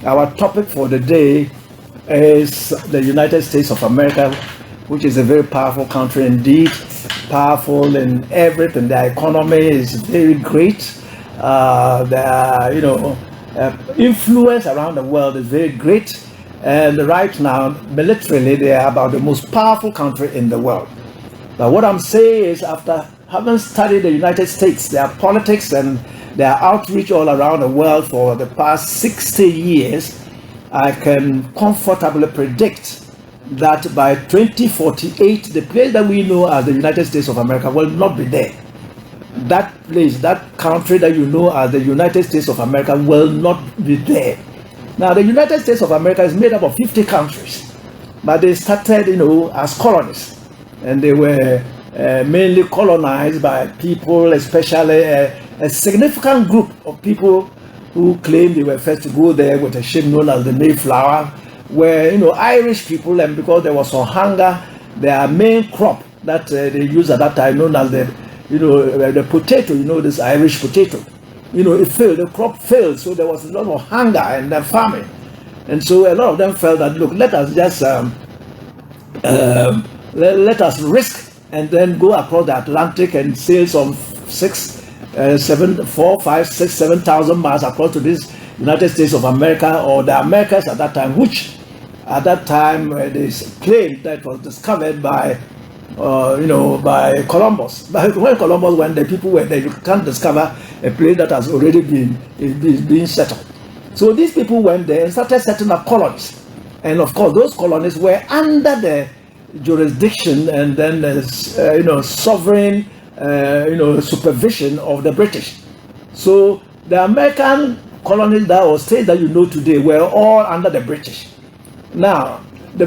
Our topic for the day is the United States of America, which is a very powerful country indeed, powerful in everything. Their economy is very great. Their influence around the world is very great. And right now, militarily, they are about the most powerful country in the world. But what I'm saying is, after having studied the United States, their politics and their outreach all around the world for the past 60 years, I can comfortably predict that by 2048, the place that we know as the United States of America will not be there. That place, that country that you know as the United States of America will not be there. Now, the United States of America is made up of 50 countries, but they started, as colonies. And they were mainly colonized by people, especially a significant group of people who claimed they were first to go there with a ship known as the Mayflower, were Irish people, and because there was some hunger, their main crop that they used at that time, known as the potato, this Irish potato, it failed, the crop failed, so there was a lot of hunger and famine, and so a lot of them felt that, look, let us just let us risk and then go across the Atlantic and sail some 7,000 miles across to this United States of America, or the Americas at that time, which at that time they claimed that was discovered by Columbus. But when Columbus went, the people were there. You can't discover a place that has already been settled. So these people went there and started setting up colonies, and of course those colonies were under the jurisdiction and then sovereign supervision of the British. So the American colonies that or states that you know today were all under the British. Now the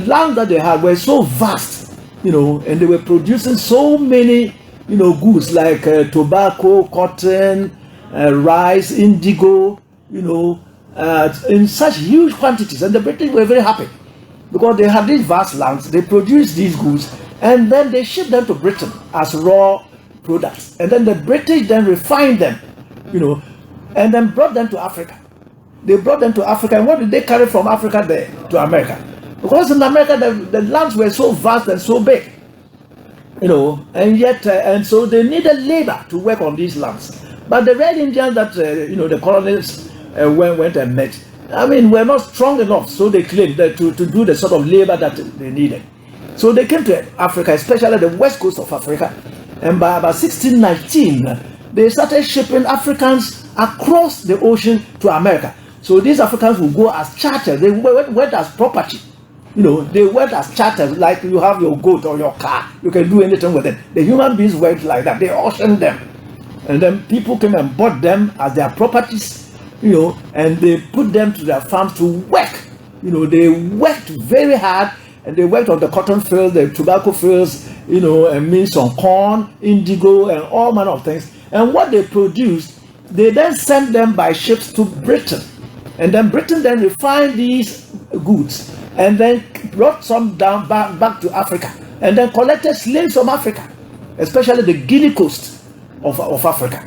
land that they had were so vast, and they were producing so many goods like tobacco, cotton, rice, indigo, in such huge quantities, and the British were very happy, because they had these vast lands, they produced these goods, and then they shipped them to Britain as raw products. And then the British then refined them, and then brought them to Africa. They brought them to Africa, and what did they carry from Africa there to America? Because in America, the lands were so vast and so big, and yet, and so they needed labor to work on these lands. But the Red Indians that, the colonists went and met, were not strong enough, so they claimed that to do the sort of labor that they needed. So they came to Africa, especially the west coast of Africa, and by about 1619, they started shipping Africans across the ocean to America. So these Africans would go as charters. They went as property. They went as charters, like you have your goat or your car. You can do anything with it. The human beings went like that. They auctioned them. And then people came and bought them as their properties, and they put them to their farms to work. They worked very hard, and they worked on the cotton fields, the tobacco fields, and made some corn, indigo, and all manner of things. And what they produced, they then sent them by ships to Britain. And then Britain then refined these goods, and then brought some down back to Africa, and then collected slaves from Africa, especially the Guinea coast of Africa.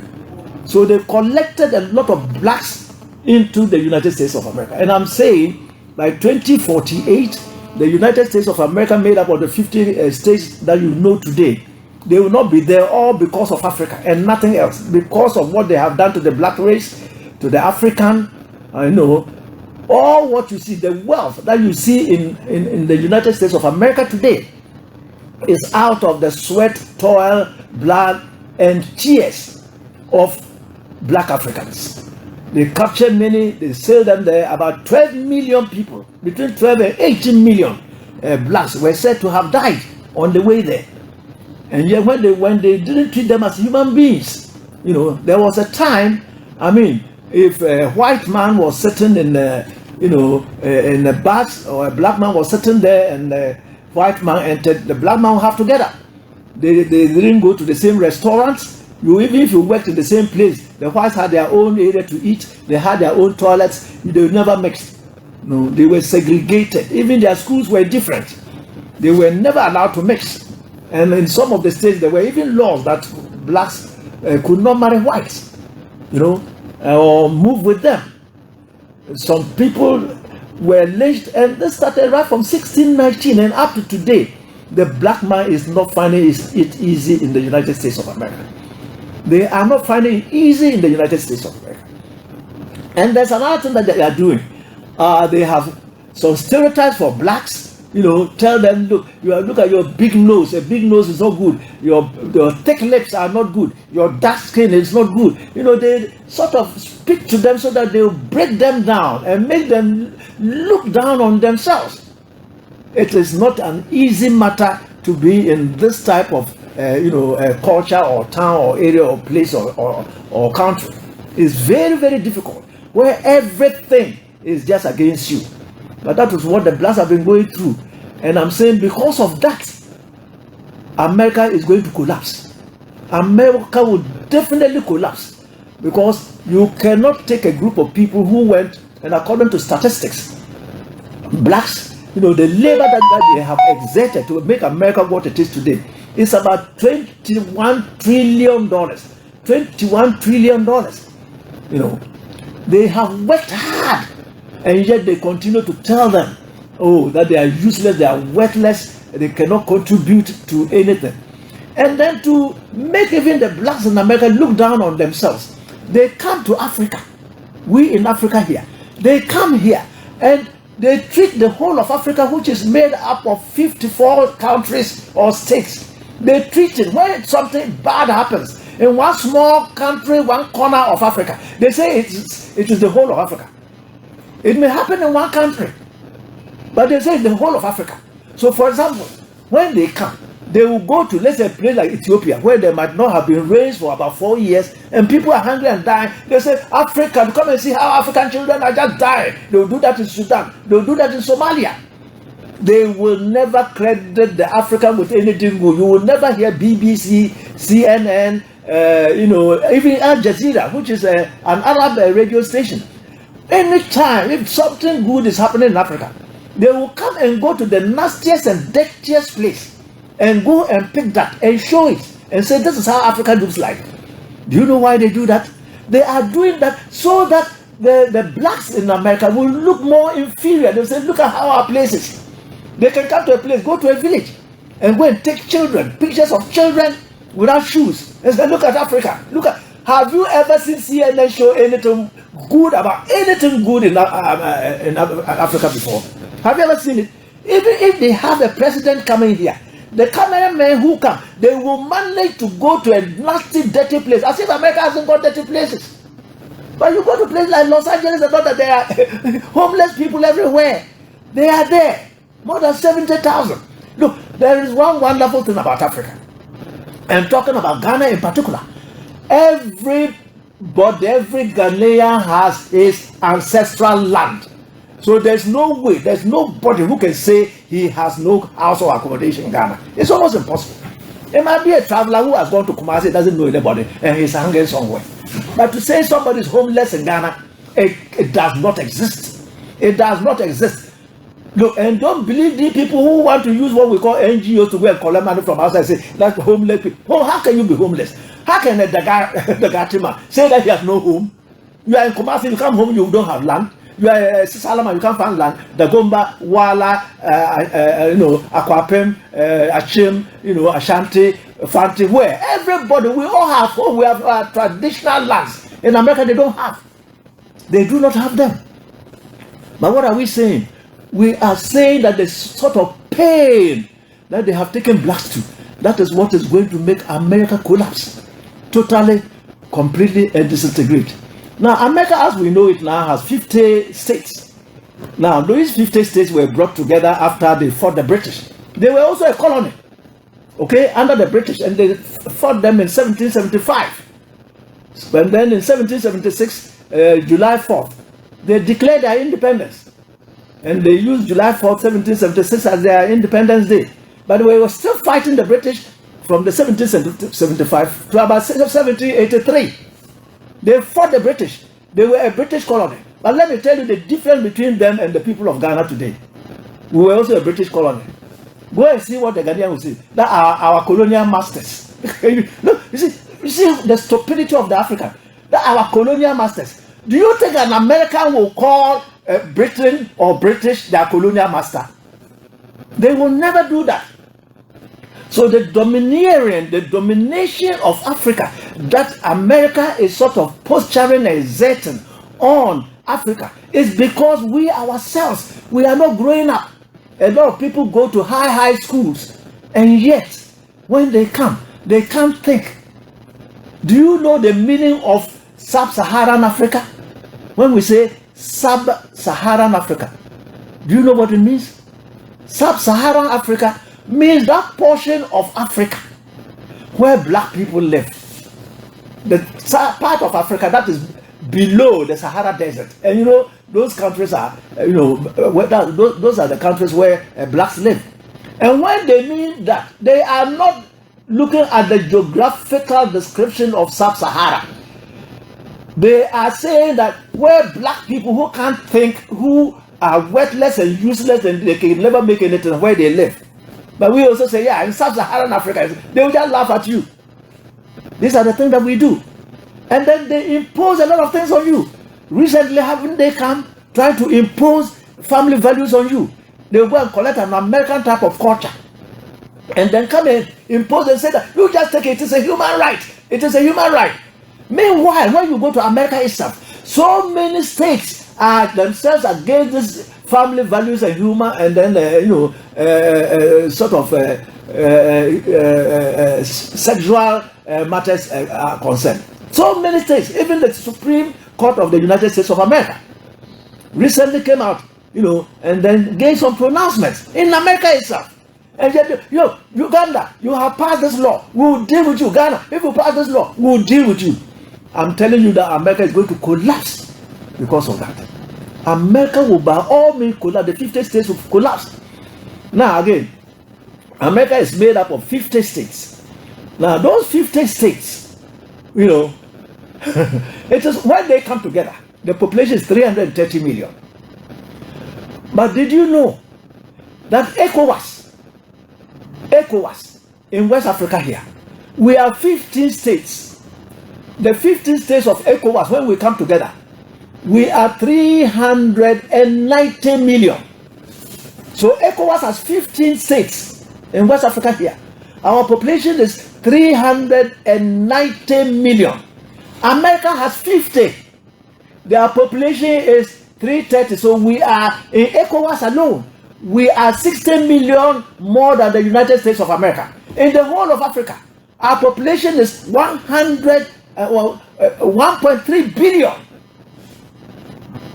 So they collected a lot of blacks into the United States of America. And I'm saying by 2048, the United States of America, made up of the 50 states that you know today, they will not be there all because of Africa and nothing else, because of what they have done to the black race, to the African, all what you see, the wealth that you see in the United States of America today is out of the sweat, toil, blood, and tears of black Africans. They captured many, they sold them there. About 12 million people, between 12 and 18 million blacks were said to have died on the way there. And yet when they didn't treat them as human beings, there was a time, if a white man was sitting in a bus, or a black man was sitting there and the white man entered, the black man would have to get up. They didn't go to the same restaurants. Even if you worked in the same place, the whites had their own area to eat, they had their own toilets, they never mixed. No, they were segregated. Even their schools were different. They were never allowed to mix. And in some of the states, there were even laws that blacks could not marry whites, or move with them. some people were lynched, and this started right from 1619 and up to today. The black man is not finding it easy in the United States of America. They are not finding it easy in the United States of America. And there's another thing that they are doing. They have some stereotypes for blacks. Tell them, look at your big nose. A big nose is not good. Your thick lips are not good. Your dark skin is not good. They sort of speak to them so that they will break them down and make them look down on themselves. It is not an easy matter to be in this type of culture or town or area or place or country. It's very, very difficult, where everything is just against you. But that is what the blacks have been going through. And I'm saying because of that, America is going to collapse. America will definitely collapse, because you cannot take a group of people who went, and according to statistics, blacks, the labor that they have exerted to make America what it is today is about $21 trillion. $21 trillion. They have worked hard, and yet they continue to tell them, that they are useless, they are worthless, they cannot contribute to anything. And then to make even the blacks in America look down on themselves, they come to Africa. We in Africa here, they come here and they treat the whole of Africa, which is made up of 54 countries or states. They treat it when something bad happens in one small country, one corner of Africa. They say it is the whole of Africa. It may happen in one country, but they say the whole of Africa. So, for example, when they come, they will go to, let's say, a place like Ethiopia, where they might not have been raised for about 4 years, and people are hungry and dying. They say, Africa, come and see how African children are just dying. They will do that in Sudan. They will do that in Somalia. They will never credit the African with anything good. You will never hear BBC, CNN, even Al Jazeera, which is an Arab radio station. Anytime, if something good is happening in Africa, they will come and go to the nastiest and dirtiest place and go and pick that and show it and say, this is how Africa looks like. Do you know why they do that? They are doing that so that the blacks in America will look more inferior. They say, look at how our place is. They can come to a place, go to a village, and go and take children, pictures of children without shoes, and say, look at Africa. Have you ever seen CNN show anything good about anything good in Africa before? Have you ever seen it? Even if they have a president coming here, the cameramen who come, they will manage to go to a nasty, dirty place, as if America hasn't got dirty places. But you go to places like Los Angeles and know that there are homeless people everywhere. They are there, more than 70,000. Look, there is one wonderful thing about Africa. I'm talking about Ghana in particular. Every Ghanaian has his ancestral land. So there's no way, there's nobody who can say he has no house or accommodation in Ghana. It's almost impossible. It might be a traveler who has gone to Kumasi, doesn't know anybody, and he's hanging somewhere. But to say somebody is homeless in Ghana, it does not exist. It does not exist. Look, and don't believe the people who want to use what we call NGOs to go and collect money from outside, say that's homeless people. Oh, how can you be homeless? How can the Gatima say that he has no home? You are in Kumasi, you come home, you don't have land. You are Salama, you can't find land. The Gomba, Wala, Akwapem, Achim, Ashanti, Fanti, where everybody, we all have home. We have traditional lands. In America, they don't have. They do not have them. But what are we saying? We are saying that the sort of pain that they have taken blacks to, that is what is going to make America collapse. Totally, completely, and disintegrate. Now, America, as we know it now, has 50 states. Now, those 50 states were brought together after they fought the British. They were also a colony, okay, under the British, and they fought them in 1775. And then in 1776, July 4th, they declared their independence. And they used July 4th, 1776 as their Independence Day. But they were still fighting the British from the 1775 to about 1783. They fought the British. They were a British colony. But let me tell you the difference between them and the people of Ghana today. We were also a British colony. Go and see what the Ghanaians will say. That are our colonial masters. Look, you see the stupidity of the African. That our colonial masters. Do you think an American will call Britain or British their colonial master? They will never do that. So the domination of Africa, that America is sort of posturing and exerting on Africa, is because we ourselves, we are not growing up. A lot of people go to high schools, and yet when they come, they can't think. Do you know the meaning of sub-Saharan Africa? When we say sub-Saharan Africa, do you know what it means? Sub-Saharan Africa means that portion of Africa where black people live. The part of Africa that is below the Sahara Desert. And you know, those countries are, those are the countries where blacks live. And when they mean that, they are not looking at the geographical description of sub-Sahara. They are saying that where black people who can't think, who are worthless and useless, and they can never make anything where they live. But we also say, yeah, in sub-Saharan Africa, they will just laugh at you. These are the things that we do. And then they impose a lot of things on you. Recently, haven't they come trying to impose family values on you? They will go and collect an American type of culture and then come and impose and say that you just take it. It is a human right. It is a human right. Meanwhile, when you go to America itself, so many states are themselves against this family values and human, and then sexual matters are concerned. So many states, even the Supreme Court of the United States of America recently came out, and then gave some pronouncements in America itself. And yet, Uganda, you have passed this law, we will deal with you. Ghana, if you pass this law, we will deal with you. I'm telling you that America is going to collapse because of that. America will by all means collapse. The 50 states will collapse. Now again, America is made up of 50 states. Now those 50 states, it is when they come together, the population is 330 million. But did you know that ECOWAS in West Africa here, we have 15 states. The 15 states of ECOWAS, when we come together, we are 390 million. So ECOWAS has 15 states in West Africa here. Our population is 390 million. America has 50. Their population is 330. So we are, in ECOWAS alone, we are 60 million more than the United States of America. In the whole of Africa, our population is 1.3 billion.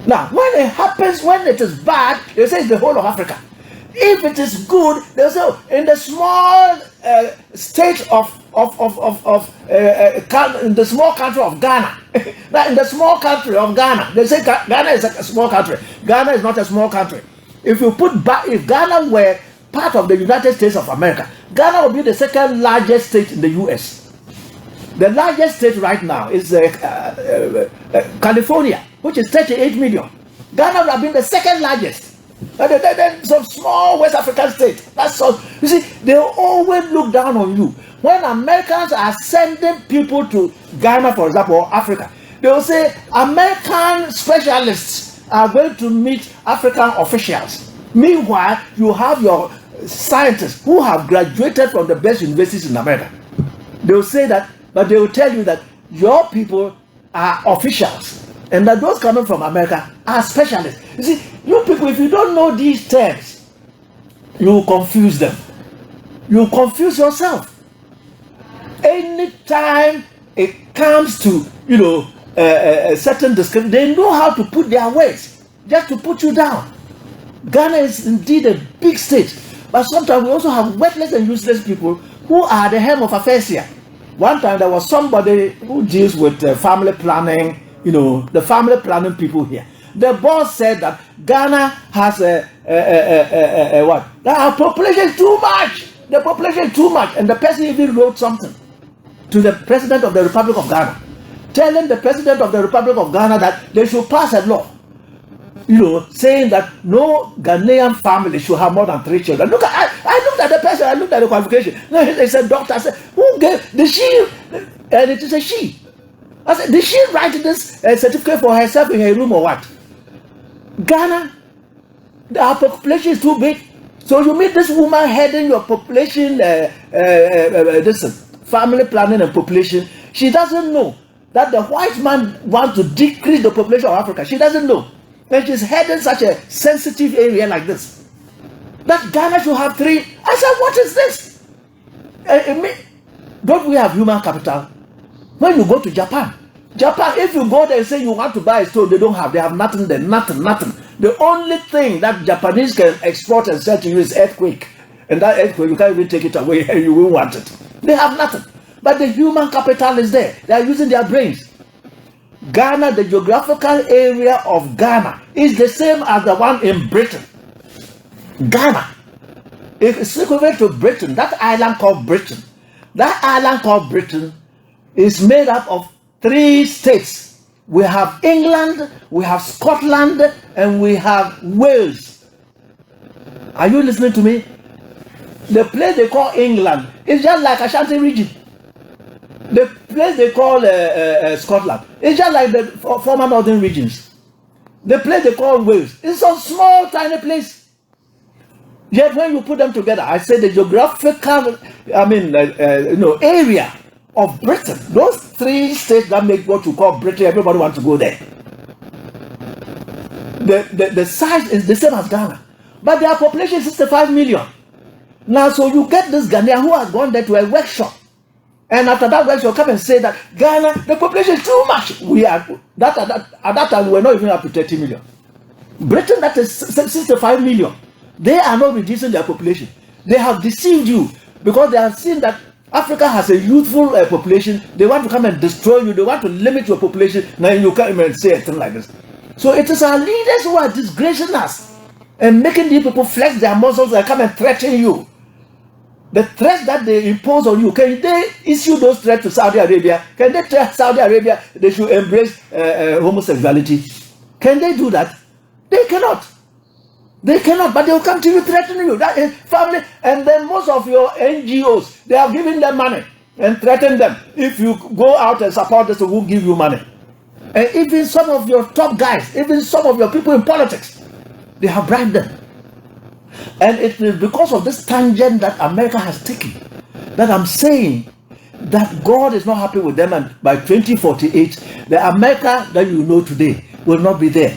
Now, when it happens, when it is bad, they say it's the whole of Africa. If it is good, they say in the small state in the small country of Ghana. Now, in the small country of Ghana, they say Ghana is a small country. Ghana is not a small country. If Ghana were part of the United States of America, Ghana would be the second largest state in the U.S. The largest state right now is California, which is 38 million. Ghana would have been the second largest. Then some small West African state. That's all. You see, they always look down on you. When Americans are sending people to Ghana, for example, or Africa, they will say American specialists are going to meet African officials. Meanwhile, you have your scientists who have graduated from the best universities in America. They will say that, but they will tell you that your people are officials, and that those coming from America are specialists. You see, you people, if you don't know these terms, you will confuse them. You will confuse yourself. Anytime it comes to, a certain description, they know how to put their words just to put you down. Ghana is indeed a big state, but sometimes we also have worthless and useless people who are the helm of affairs here. One time there was somebody who deals with family planning, the family planning people here. The boss said that Ghana has what? Our population is too much. The population is too much. And the person even wrote something to the president of the Republic of Ghana, telling the president of the Republic of Ghana that they should pass a law, saying that no Ghanaian family should have more than 3 children. Look, I looked at the person, I looked at the qualification. No, it's a doctor. I said, who gave the she? And it is a she. I said, did she write this certificate for herself in her room or what? Ghana, our population is too big. So you meet this woman heading your population, this family planning and population. She doesn't know that the white man wants to decrease the population of Africa. She doesn't know. And she's heading such a sensitive area like this. That Ghana should have 3. I said, what is this? Don't we have human capital? When you go to Japan, if you go there and say you want to buy a store, they don't have. They have nothing there, nothing. The only thing that Japanese can export and sell to you is earthquake. And that earthquake, you can't even take it away and you won't want it. They have nothing. But the human capital is there. They are using their brains. Ghana, the geographical area of Ghana is the same as the one in Britain. Ghana, it's equivalent to Britain, that island called Britain. That island called Britain is made up of 3 states. We have England, we have Scotland, and we have Wales. Are you listening to me? The place they call England is just like Ashanti region. The place they call Scotland is just like the former northern regions. The place they call Wales is a small, tiny place. Yet when you put them together, I say the geographical, area of Britain, those 3 states that make what you call Britain, everybody wants to go there. The size is the same as Ghana, but their population is 65 million. Now, so you get this Ghanaian who has gone there to a workshop, and after that workshop, come and say that Ghana, the population is too much. At that time, we were not even up to 30 million. Britain, that is 65 million. They are not reducing their population. They have deceived you because they have seen that Africa has a youthful population. They want to come and destroy you. They want to limit your population. Now you can't even say a thing like this. So it is our leaders who are disgracing us and making these people flex their muscles and come and threaten you. The threats that they impose on you, can they issue those threats to Saudi Arabia? Can they tell Saudi Arabia they should embrace homosexuality? Can they do that? They cannot. They cannot, but they will come to you threatening you. That is family. And then most of your NGOs, they are giving them money and threaten them. If you go out and support this, they will give you money. And even some of your top guys, even some of your people in politics, they have bribed them. And it is because of this tangent that America has taken that I'm saying that God is not happy with them, and by 2048, the America that you know today will not be there.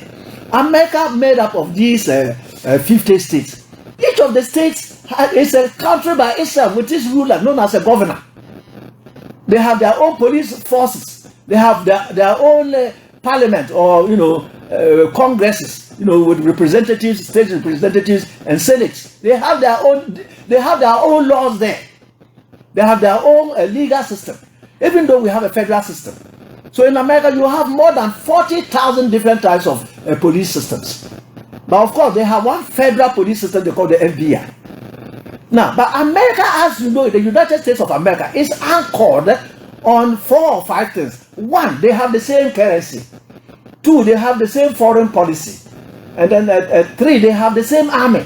America made up of these 50 states. Each of the states is a country by itself with its ruler known as a governor. They have their own police forces. They have their own parliament or congresses, with representatives, state representatives, and senates. They have their own laws there. They have their own legal system, even though we have a federal system. So in America, you have more than 40,000 different types of police systems. But of course, they have one federal police system they call the FBI. Now, but America, as you know, the United States of America is anchored on 4 or 5 things. 1, they have the same currency. 2, they have the same foreign policy. And then 3, they have the same army.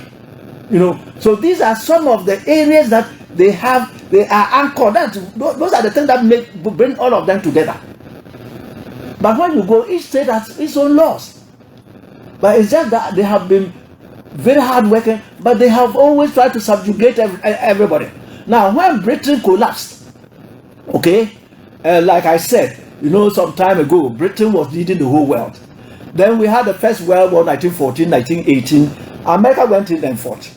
So these are some of the areas that they have. They are anchored. Those are the things that bring all of them together. But when you go, each state has its own laws. But it's just that they have been very hard working, but they have always tried to subjugate everybody. Now, when Britain collapsed, like I said, some time ago, Britain was leading the whole world. Then we had the First World War, 1914, 1918. America went in and fought.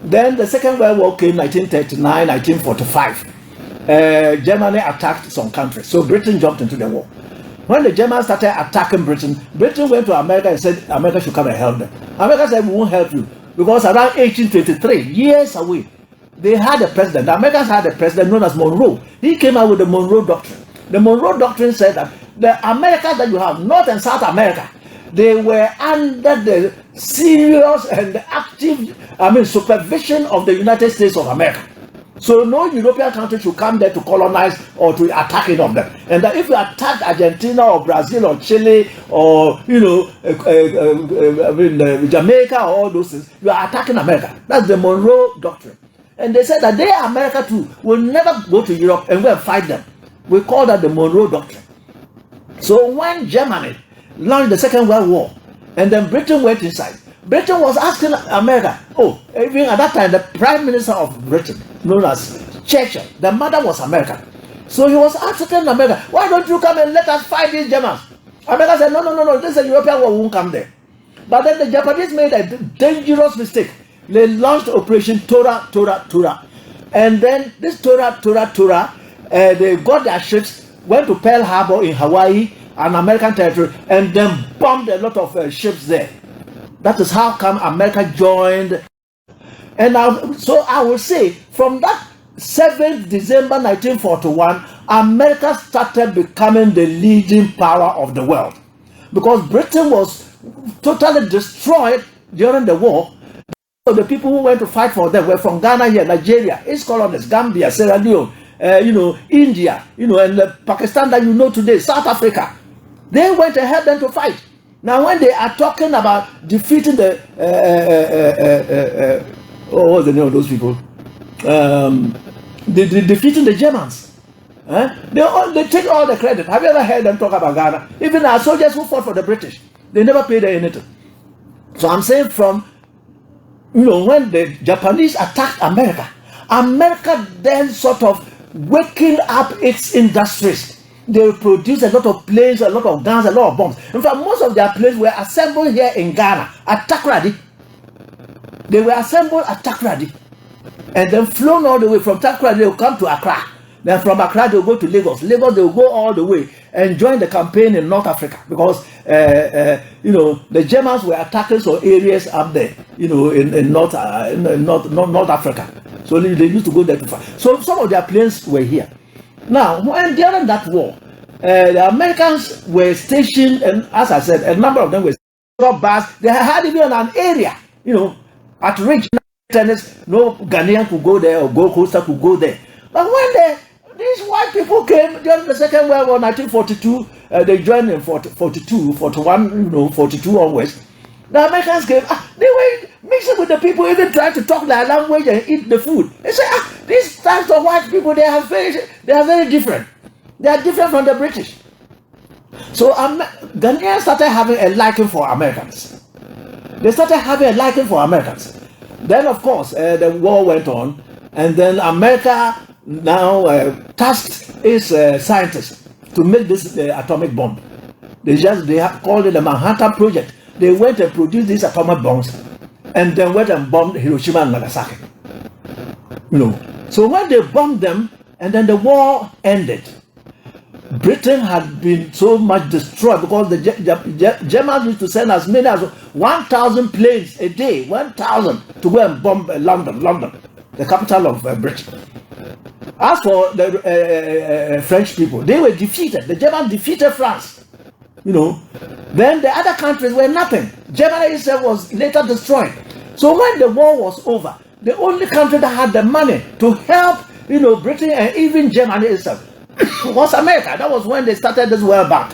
Then the Second World War came, 1939, 1945. Germany attacked some countries, so Britain jumped into the war. When the Germans started attacking Britain, Britain went to America and said America should come and help them. America said, we won't help you. Because around 1823, years away, they had a president. The Americans had a president known as Monroe. He came out with the Monroe Doctrine. The Monroe Doctrine said that the America that you have, North and South America, they were under the serious and active supervision of the United States of America. So no European country should come there to colonize or to attack any of them. And that if you attack Argentina or Brazil or Chile or Jamaica or all those things, you are attacking America. That's the Monroe Doctrine. And they said that they, America too, will never go to Europe and go and fight them. We call that the Monroe Doctrine. So when Germany launched the Second World War, and then Britain went inside, Britain was asking America, even at that time, the Prime Minister of Britain, known as Churchill, the mother was American. So he was asking America, why don't you come and let us fight these Germans? America said, no, this is a European war, we won't come there. But then the Japanese made a dangerous mistake. They launched Operation Tora. And then this Tora, they got their ships, went to Pearl Harbor in Hawaii, an American territory, and then bombed a lot of ships there. That is how come America joined. And so I will say, from that 7th December 1941, America started becoming the leading power of the world. Because Britain was totally destroyed during the war. So the people who went to fight for them were from Ghana here, Nigeria, its colonies, Gambia, Sierra Leone, India, and Pakistan that you know today, South Africa. They went and helped them to fight. Now when they are talking about defeating the, what's the name of those people? Defeating the Germans. They take all the credit. Have you ever heard them talk about Ghana? Even our soldiers who fought for the British, they never paid anything. So I'm saying from, when the Japanese attacked America, America then sort of waking up its industries. They produced a lot of planes, a lot of guns, a lot of bombs. In fact, most of their planes were assembled here in Ghana at Takoradi. They were assembled at Takoradi and then flown all the way from Takoradi. They will come to Accra. Then from Accra, they will go to Lagos. Lagos, they will go all the way and join the campaign in North Africa because, the Germans were attacking some areas up there, in North Africa. So they used to go there to fight. So some of their planes were here. Now, when during that war, the Americans were stationed, and as I said, a number of them were bars. They had even an area, at Ridge Tennis, no Ghanaian could go there or Gold Coaster could go there. But when these white people came during the Second World War, 1942, they joined in 42, 41, 42 onwards. The Americans came, they were mixing with the people, even trying to talk their language and eat the food. They say, these types of white people, they are very different. They are different from the British. So Ghanaians started having a liking for Americans. They started having a liking for Americans. Then, of course, the war went on, and then America now tasked its scientists to make this atomic bomb. They called it the Manhattan Project. They went and produced these atomic bombs and then went and bombed Hiroshima and Nagasaki. So when they bombed them and then the war ended, Britain had been so much destroyed because the Germans used to send as many as 1,000 planes a day, 1,000 to go and bomb London, the capital of Britain. As for the French people, they were defeated. The Germans defeated France. Then the other countries were nothing. Germany itself was later destroyed. So when the war was over, the only country that had the money to help, Britain and even Germany itself was America. That was when they started this World Bank.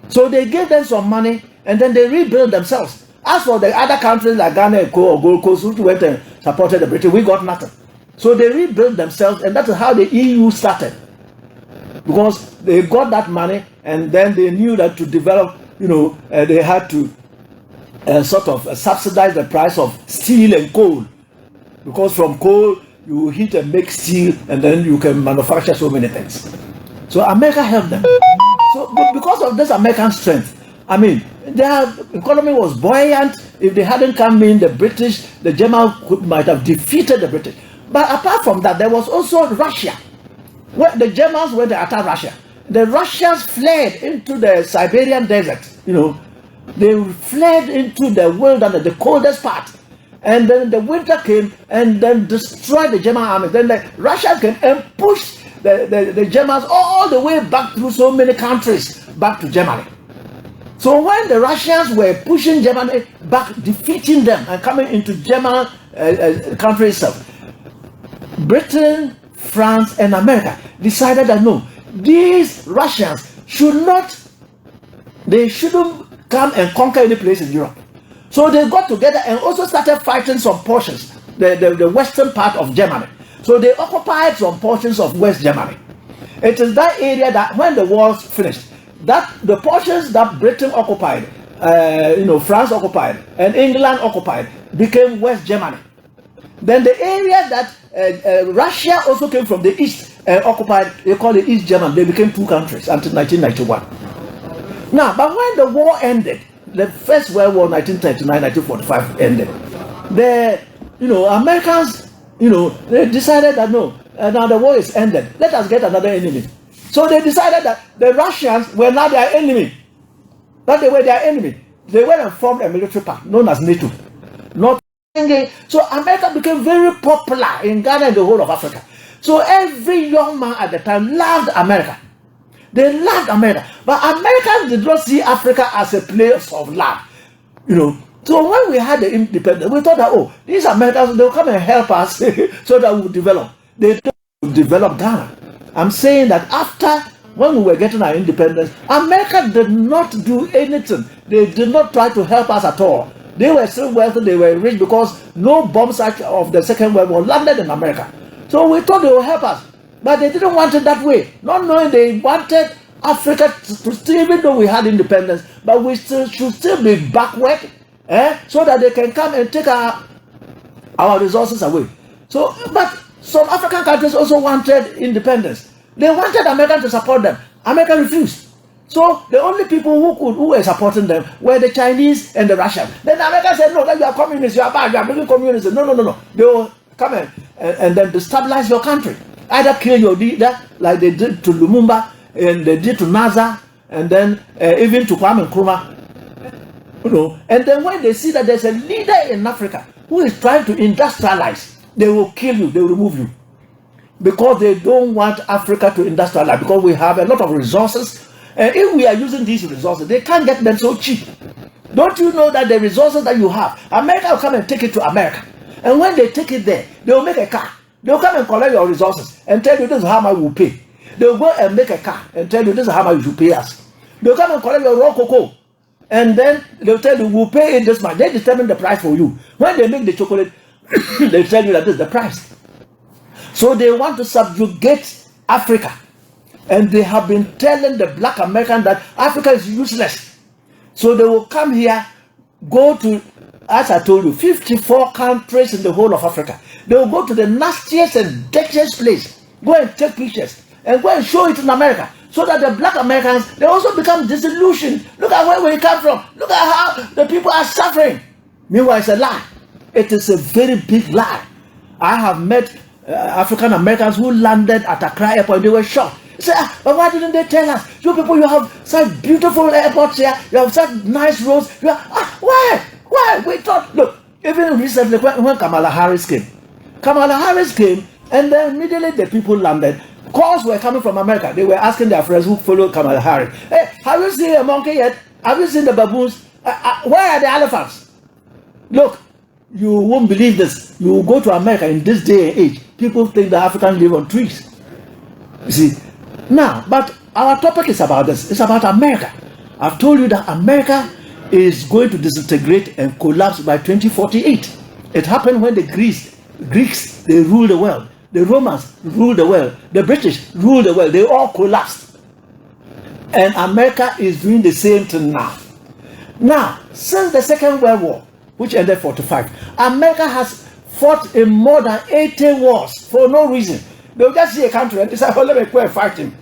So they gave them some money and then they rebuilt themselves. As for the other countries like Ghana and or Gold Coast, who went and supported the British, we got nothing. So they rebuilt themselves, and that is how the EU started. Because they got that money, and then they knew that to develop, they had to sort of subsidize the price of steel and coal. Because from coal, you heat and make steel, and then you can manufacture so many things. So America helped them. So because of this American strength, their economy was buoyant. If they hadn't come in, the Germans might have defeated the British. But apart from that, there was also Russia. When the Germans went to attack Russia, the Russians fled into the Siberian desert. They fled into the wilderness, the coldest part. And then the winter came and then destroyed the German army. Then the Russians came and pushed the Germans all the way back through so many countries back to Germany. So when the Russians were pushing Germany back, defeating them and coming into German country itself, Britain, France, and America decided that no, these Russians shouldn't come and conquer any place in Europe. So they got together and also started fighting some portions, the western part of Germany. So they occupied some portions of West Germany. It is that area that when the war finished, that the portions that Britain occupied, France occupied, and England occupied became West Germany. Then the area that Russia also came from the east and occupied, they call it East Germany. They became 2 countries until 1991. Now, but when the war ended, the First World War, 1939-1945 ended, the Americans, they decided that no, now the war is ended. Let us get another enemy. So they decided that the Russians were now their enemy. That they were their enemy. They went and formed a military pact known as NATO. So America became very popular in Ghana and the whole of Africa. So every young man at the time loved America. They loved America. But Americans did not see Africa as a place of love. So when we had the independence, we thought that, oh, these Americans, they'll come and help us so that we'll develop. They don't develop Ghana. I'm saying that after, when we were getting our independence, America did not do anything. They did not try to help us at all. They were still wealthy, they were rich because no bomb sight of the Second World War landed in America. So we thought they would help us. But they didn't want it that way. Not knowing they wanted Africa to still, even though we had independence, but we should still be backward, so that they can come and take our resources away. So, but some African countries also wanted independence. They wanted America to support them. America refused. So the only people who were supporting them were the Chinese and the Russians. Then America said, no, that you are communists, you are bad, you are bringing communists. No. They will come and then destabilize your country. Either kill your leader, like they did to Lumumba, and they did to NASA, and then even to Kwame Nkrumah. And then when they see that there's a leader in Africa who is trying to industrialize, they will kill you, they will remove you. Because they don't want Africa to industrialize, because we have a lot of resources. And if we are using these resources, they can't get them so cheap. Don't you know that the resources that you have, America will come and take it to America. And when they take it there, they will make a car. They will come and collect your resources and tell you this is how much we pay. They will go and make a car and tell you this is how much you should pay us. They will come and collect your raw cocoa. And then they will tell you we'll pay it this much. They determine the price for you. When they make the chocolate, they tell you that this is the price. So they want to subjugate Africa. And they have been telling the black American that Africa is useless. So they will come here, go to, as I told you, 54 countries in the whole of Africa. They will go to the nastiest and dirtiest place, go and take pictures, and go and show it in America. So that the black Americans, they also become disillusioned. Look at where we come from. Look at how the people are suffering. Meanwhile, it's a lie. It is a very big lie. I have met African Americans who landed at Accra Airport. They were shocked. Say, but why didn't they tell us? You people, you have such beautiful airports here. You have such nice roads. Why? We thought, look, even recently when Kamala Harris came, and then immediately the people landed. Calls were coming from America. They were asking their friends who followed Kamala Harris, hey, have you seen a monkey yet? Have you seen the baboons? Where are the elephants? Look, you won't believe this. You will go to America in this day and age. People think the Africans live on trees. You see? Now, but our topic is about this. It's about America. I've told you that America is going to disintegrate and collapse by 2048. It happened when the Greeks, they ruled the world. The Romans ruled the world. The British ruled the world. They all collapsed. And America is doing the same thing now. Now, since the Second World War, which ended 45, America has fought in more than 80 wars for no reason. They'll just see a country and decide, oh, let me go and fight him.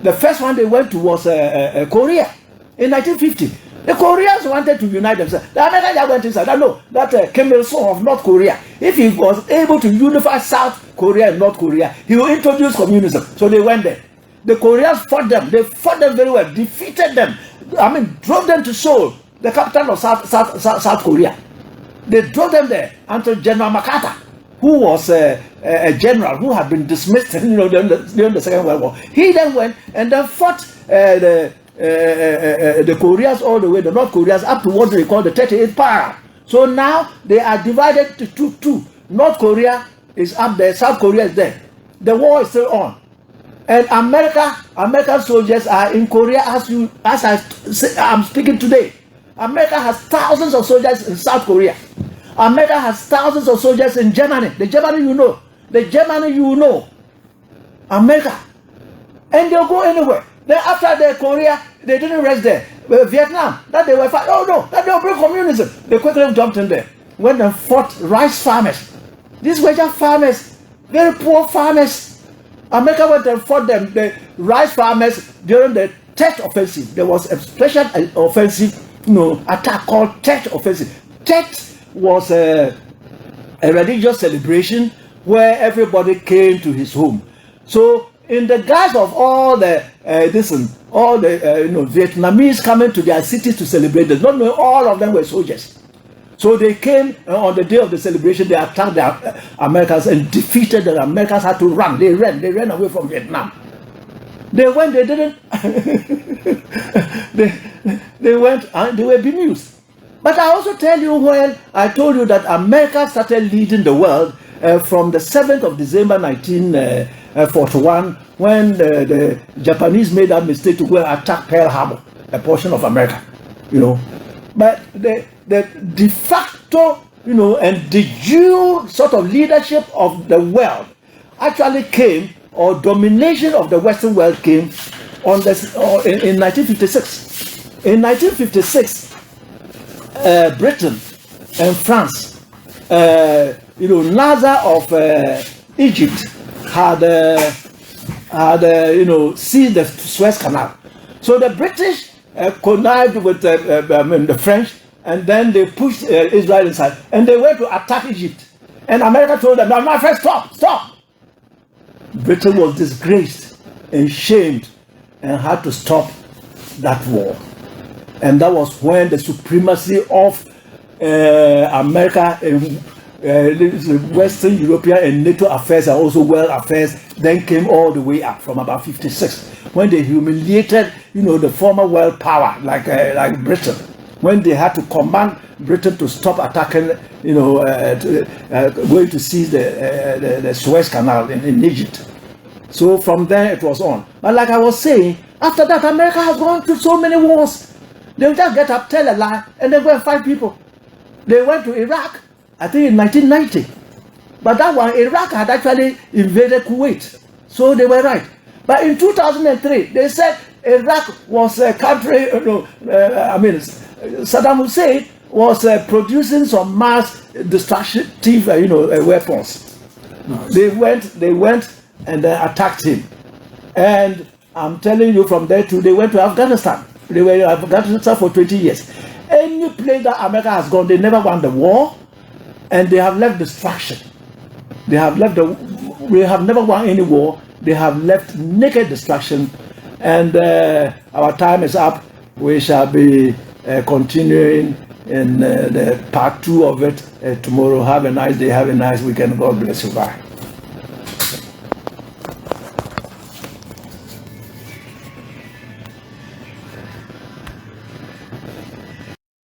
The first one they went to was Korea in 1950. The Koreans wanted to unite themselves. The Americans just went inside. I know that Kim Il-sung of North Korea, if he was able to unify South Korea and North Korea, he will introduce communism. So they went there. The Koreans fought them. They fought them very well, defeated them. Drove them to Seoul, the capital of South Korea. They drove them there until General MacArthur, who was a general who had been dismissed, during the Second World War. He then went and then fought the Koreans all the way, the North Koreans, up to what they call the 38th para. So now they are divided to two. North Korea is up there, South Korea is there. The war is still on. And American soldiers are in Korea as I'm speaking today. America has thousands of soldiers in South Korea. America has thousands of soldiers in Germany. The Germany you know. America. And they'll go anywhere. Then after the Korea, they didn't rest there. Vietnam, that they were fighting. Oh no, that they were bring communism. They quickly jumped in there. Went and fought rice farmers. These were just farmers, very poor farmers. America went and fought them, the rice farmers, during the Tet offensive. There was a special offensive, attack called Tet offensive. Tet was a religious celebration where everybody came to his home. So in the guise of all the Vietnamese coming to their cities to celebrate this, not knowing all of them were soldiers. So they came on the day of the celebration. They attacked the Americans and defeated them. The Americans had to run. They ran away from Vietnam. They went. They didn't. they went and they were bemused. But I also tell you, when I told you that America started leading the world from the 7th of December 1941, when the Japanese made that mistake to go and attack Pearl Harbor, a portion of America, But the de facto, and de jure sort of leadership of the world actually came, or domination of the Western world came in 1956. In 1956, Britain and France, Nasser of Egypt had seized the Suez Canal. So the British connived with the French, and then they pushed Israel inside, and they went to attack Egypt. And America told them, "No, my friends, stop." Britain was disgraced and shamed and had to stop that war. And that was when the supremacy of America and Western European and NATO affairs, and also world affairs, then came all the way up from about 56, when they humiliated, the former world power like Britain, when they had to command Britain to stop attacking, going to seize the Suez Canal in Egypt. So from there it was on. But like I was saying, after that, America has gone through so many wars. They would just get up, tell a lie, and then go and fight people. They went to Iraq, I think in 1990. But that one, Iraq had actually invaded Kuwait. So they were right. But in 2003, they said Iraq was a country, Saddam Hussein was producing some mass destructive, weapons. Nice. They went and attacked him. And I'm telling you, from there too, they went to Afghanistan. They were in Afghanistan for 20 years. Any place that America has gone, they never won the war, and they have left destruction. We have never won any war. They have left naked destruction, and our time is up. We shall be continuing in the part 2 of it tomorrow. Have a nice day. Have a nice weekend. God bless you. Bye.